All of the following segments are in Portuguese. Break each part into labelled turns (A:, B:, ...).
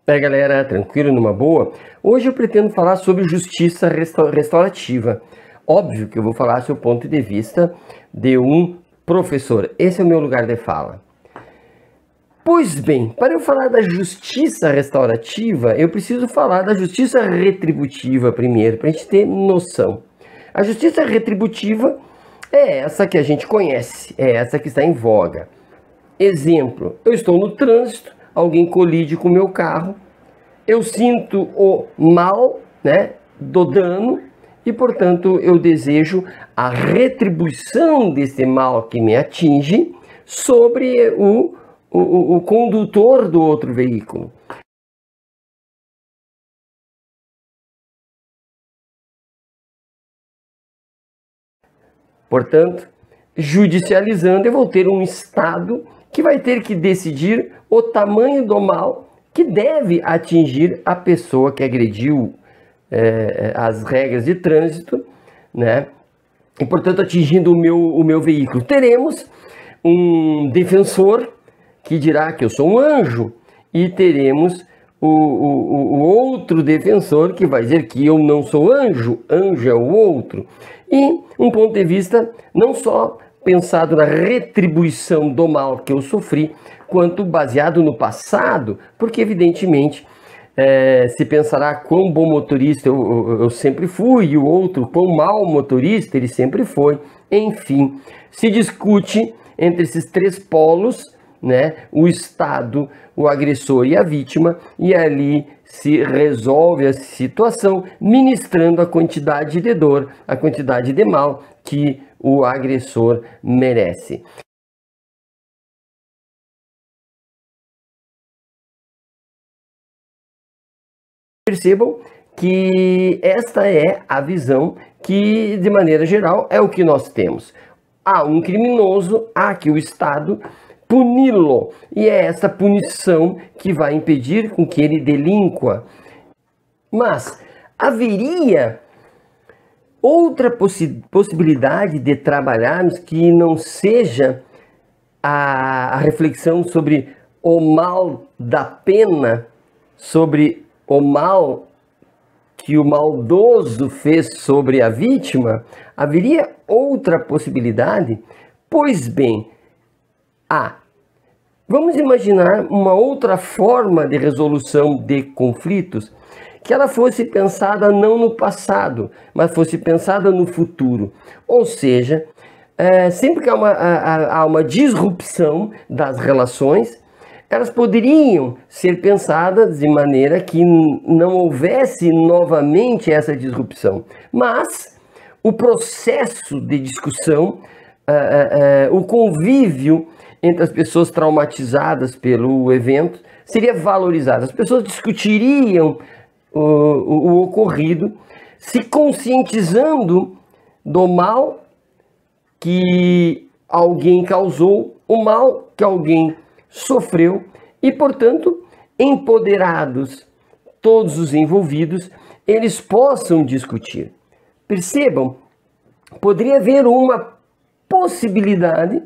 A: É, galera, tranquilo, numa boa? Hoje eu pretendo falar sobre justiça restaurativa. Óbvio que eu vou falar sobre o ponto de vista de um professor. Esse é o meu lugar de fala. Pois bem, para eu falar da justiça restaurativa, eu preciso falar da justiça retributiva primeiro, para a gente ter noção. A justiça retributiva é essa que a gente conhece, é essa que está em voga. Exemplo, eu estou no trânsito, alguém colide com o meu carro, eu sinto o mal, do dano, e portanto eu desejo a retribuição desse mal que me atinge sobre o condutor do outro veículo. Portanto, judicializando, eu vou ter um Estado que vai ter que decidir o tamanho do mal que deve atingir a pessoa que agrediu as regras de trânsito, e portanto atingindo o meu veículo. Teremos um defensor que dirá que eu sou um anjo, e teremos o outro defensor que vai dizer que eu não sou anjo, anjo é o outro. E um ponto de vista não só pensado na retribuição do mal que eu sofri, quanto baseado no passado, porque evidentemente se pensará quão bom motorista eu sempre fui, e o outro quão mau motorista ele sempre foi. Enfim, se discute entre esses três polos, o Estado, o agressor e a vítima, e ali se resolve a situação ministrando a quantidade de dor, a quantidade de mal que o agressor merece. Percebam que esta é a visão que, de maneira geral, é o que nós temos. Há um criminoso, há que o Estado puni-lo, e é essa punição que vai impedir com que ele delinqua. Mas haveria outra possibilidade de trabalharmos que não seja a reflexão sobre o mal da pena, sobre o mal que o maldoso fez sobre a vítima? Haveria outra possibilidade? Pois bem, vamos imaginar uma outra forma de resolução de conflitos, que ela fosse pensada não no passado, mas fosse pensada no futuro. Ou seja, sempre que há uma disrupção das relações, elas poderiam ser pensadas de maneira que não houvesse novamente essa disrupção. Mas o processo de discussão, o convívio entre as pessoas traumatizadas pelo evento seria valorizado. As pessoas discutiriam o ocorrido, se conscientizando do mal que alguém causou, o mal que alguém sofreu, e portanto, empoderados todos os envolvidos, eles possam discutir. Percebam, poderia haver uma possibilidade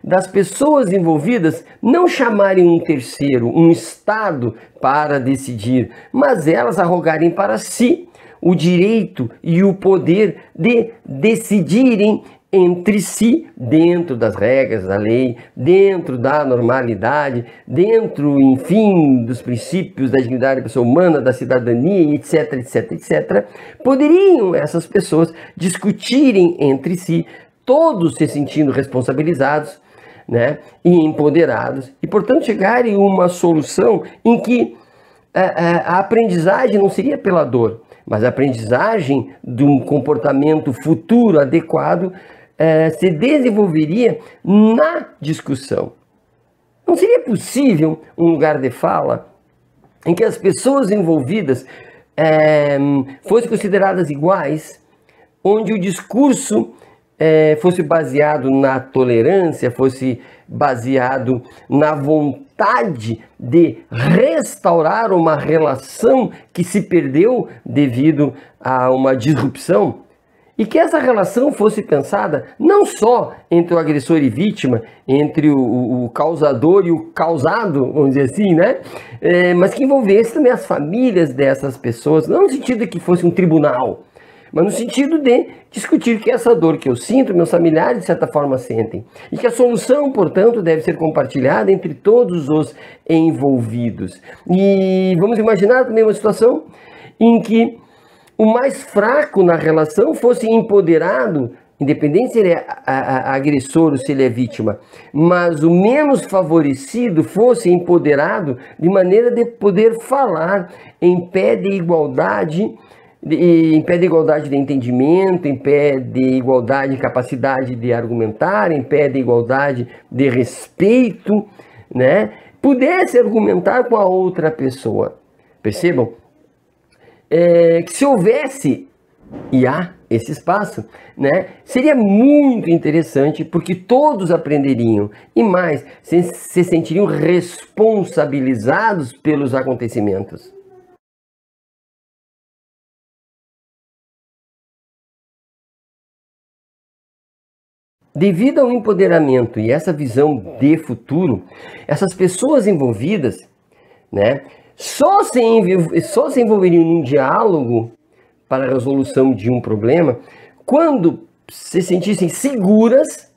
A: das pessoas envolvidas não chamarem um terceiro, um Estado, para decidir, mas elas arrogarem para si o direito e o poder de decidirem entre si, dentro das regras da lei, dentro da normalidade, dentro, enfim, dos princípios da dignidade da pessoa humana, da cidadania, etc, etc, etc. Poderiam essas pessoas discutirem entre si, todos se sentindo responsabilizados, e empoderados, e portanto chegarem a uma solução em que a aprendizagem não seria pela dor, mas a aprendizagem de um comportamento futuro adequado se desenvolveria na discussão. Não seria possível um lugar de fala em que as pessoas envolvidas fossem consideradas iguais, onde o discurso fosse baseado na tolerância, fosse baseado na vontade de restaurar uma relação que se perdeu devido a uma disrupção? E que essa relação fosse pensada não só entre o agressor e vítima, entre o causador e o causado, vamos dizer assim, né? Mas que envolvesse também as famílias dessas pessoas, não no sentido de que fosse um tribunal, mas no sentido de discutir que essa dor que eu sinto, meus familiares de certa forma sentem. E que a solução, portanto, deve ser compartilhada entre todos os envolvidos. E vamos imaginar também uma situação em que o mais fraco na relação fosse empoderado, independente se ele é agressor ou se ele é vítima, mas o menos favorecido fosse empoderado de maneira de poder falar em pé de igualdade, em pé de igualdade de entendimento, em pé de igualdade de capacidade de argumentar, em pé de igualdade de respeito, né? Pudesse argumentar com a outra pessoa. Percebam? Que se houvesse, e há esse espaço, né, seria muito interessante, porque todos aprenderiam e mais, se sentiriam responsabilizados pelos acontecimentos. Devido ao empoderamento e essa visão de futuro, essas pessoas envolvidas, né, só se envolveriam num diálogo para a resolução de um problema quando se sentissem seguras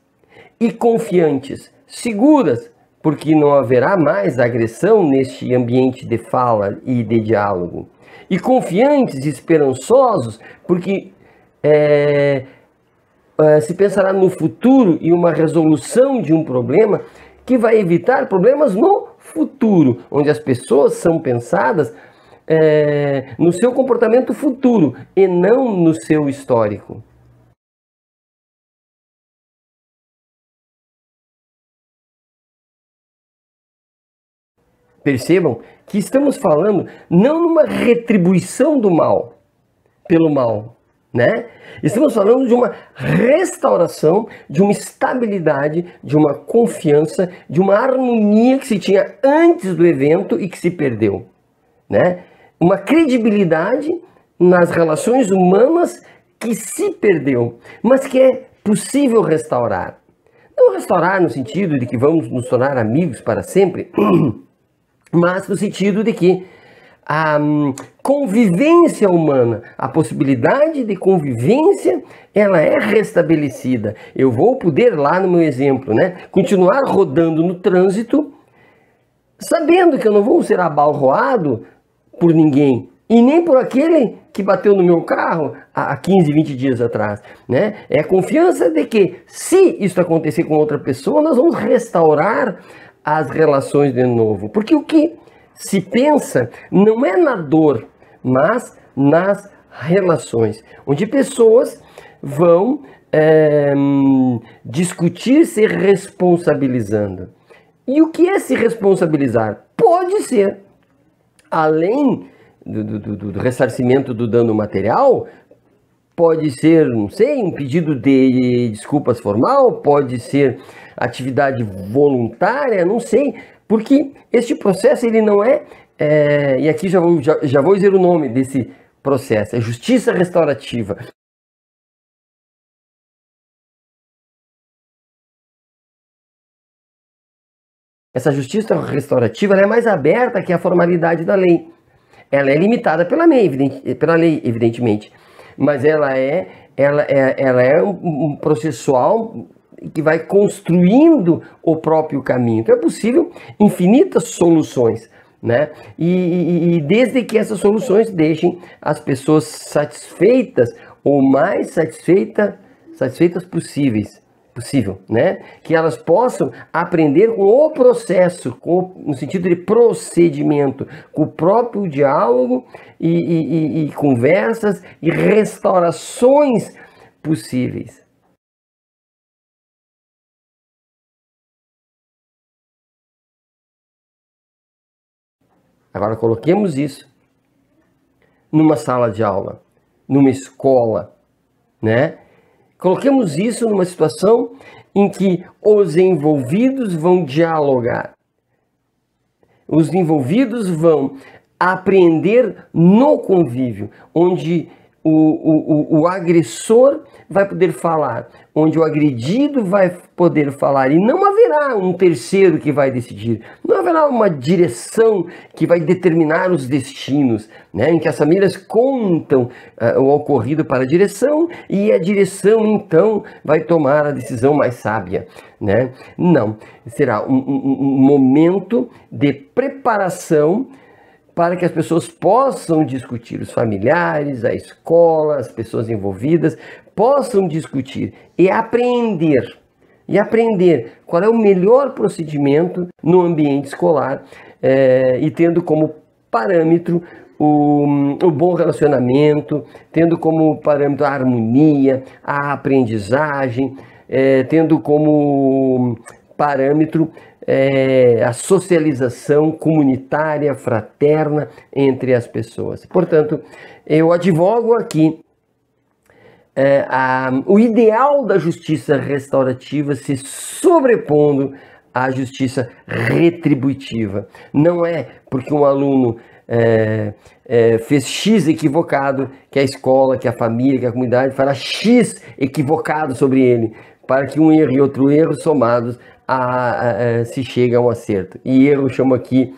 A: e confiantes. Seguras, porque não haverá mais agressão neste ambiente de fala e de diálogo. E confiantes e esperançosos, porque se pensará no futuro e uma resolução de um problema que vai evitar problemas no futuro, onde as pessoas são pensadas no seu comportamento futuro e não no seu histórico. Percebam que estamos falando não numa retribuição do mal pelo mal, né? Estamos falando de uma restauração, de uma estabilidade, de uma confiança, de uma harmonia que se tinha antes do evento e que se perdeu, né? Uma credibilidade nas relações humanas que se perdeu, mas que é possível restaurar. Não restaurar no sentido de que vamos nos tornar amigos para sempre, mas no sentido de que a convivência humana, a possibilidade de convivência, ela é restabelecida. Eu vou poder, lá no meu exemplo, né, continuar rodando no trânsito, sabendo que eu não vou ser abalroado por ninguém, e nem por aquele que bateu no meu carro há 15, 20 dias atrás, né? É a confiança de que, se isso acontecer com outra pessoa, nós vamos restaurar as relações de novo. Porque o que se pensa não é na dor, mas nas relações, onde pessoas vão discutir se responsabilizando. E o que é se responsabilizar? Pode ser, além do ressarcimento do dano material, pode ser, não sei, um pedido de desculpas formal, pode ser atividade voluntária, não sei, porque este processo ele não e aqui já vou dizer o nome desse processo, é justiça restaurativa. Essa justiça restaurativa ela é mais aberta que a formalidade da lei. Ela é limitada pela lei, evidentemente, mas ela é um processual que vai construindo o próprio caminho. Então é possível infinitas soluções, né? E desde que essas soluções deixem as pessoas satisfeitas ou mais satisfeitas possível, né? Que elas possam aprender com o processo, no sentido de procedimento, com o próprio diálogo e conversas e restaurações possíveis. Agora coloquemos isso numa sala de aula, numa escola, né? Coloquemos isso numa situação em que os envolvidos vão dialogar. Os envolvidos vão aprender no convívio, onde o agressor vai poder falar, onde o agredido vai poder falar, e não haverá um terceiro que vai decidir, não haverá uma direção que vai determinar os destinos, né, em que as famílias contam o ocorrido para a direção e a direção então vai tomar a decisão mais sábia, né? Não, será um momento de preparação para que as pessoas possam discutir, os familiares, a escola, as pessoas envolvidas, possam discutir e aprender qual é o melhor procedimento no ambiente escolar, e tendo como parâmetro o bom relacionamento, tendo como parâmetro a harmonia, a aprendizagem, tendo como parâmetro a socialização comunitária, fraterna entre as pessoas. Portanto, eu advogo aqui o ideal da justiça restaurativa se sobrepondo à justiça retributiva. Não é porque um aluno fez X equivocado que a escola, que a família, que a comunidade fará X equivocado sobre ele, para que um erro e outro erro somados se chega a um acerto. E erro chamo aqui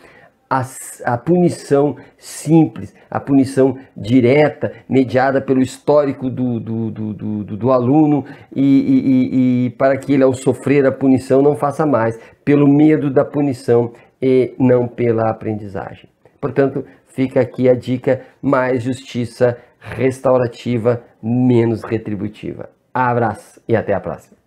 A: a punição simples, a punição direta, mediada pelo histórico do aluno, e para que ele, ao sofrer a punição, não faça mais, pelo medo da punição e não pela aprendizagem. Portanto, fica aqui a dica: mais justiça restaurativa, menos retributiva. Abraço e até a próxima.